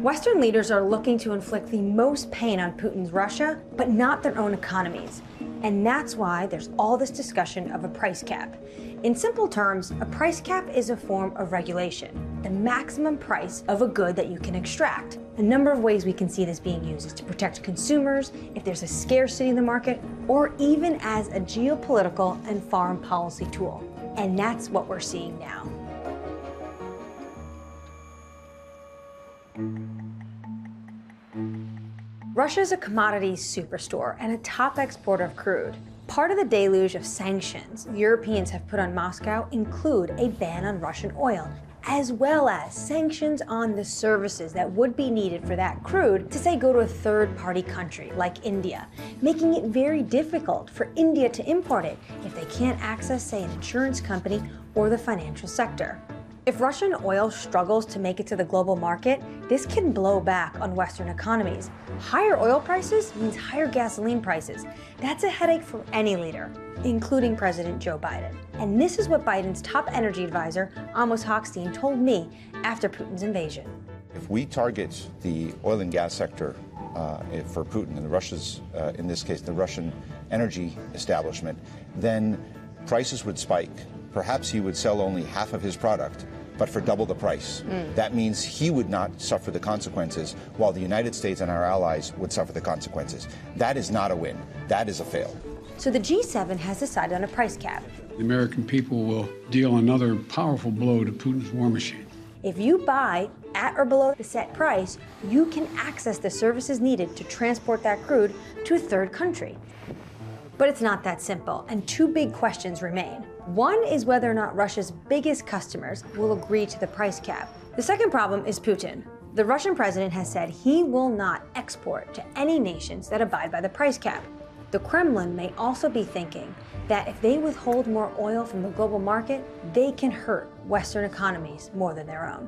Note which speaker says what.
Speaker 1: Western leaders are looking to inflict the most pain on Putin's Russia, but not their own economies. And that's why there's all this discussion of a price cap. In simple terms, a price cap is a form of regulation, the maximum price of a good that you can extract. A number of ways we can see this being used is to protect consumers, if there's a scarcity in the market, or even as a geopolitical and foreign policy tool. And that's what we're seeing now. Russia is a commodities superstore and a top exporter of crude. Part of the deluge of sanctions Europeans have put on Moscow include a ban on Russian oil, as well as sanctions on the services that would be needed for that crude to, say, go to a third-party country like India, making it very difficult for India to import it if they can't access, say, an insurance company or the financial sector. If Russian oil struggles to make it to the global market, this can blow back on Western economies. Higher oil prices means higher gasoline prices. That's a headache for any leader, including President Joe Biden. And this is what Biden's top energy advisor, Amos Hochstein, told me after Putin's invasion.
Speaker 2: If we target the oil and gas sector for Putin and the Russia's, in this case, the Russian energy establishment, then prices would spike. Perhaps he would sell only half of his product, but for double the price. That means he would not suffer the consequences, while the United States and our allies would suffer the consequences. That is not a win. That is a fail.
Speaker 1: So the G7 has decided on a price cap.
Speaker 3: The American people will deal another powerful blow to Putin's war machine.
Speaker 1: If you buy at or below the set price, you can access the services needed to transport that crude to a third country. But it's not that simple, and two big questions remain. One is whether or not Russia's biggest customers will agree to the price cap. The second problem is Putin. The Russian president has said he will not export to any nations that abide by the price cap. The Kremlin may also be thinking that if they withhold more oil from the global market, they can hurt Western economies more than their own.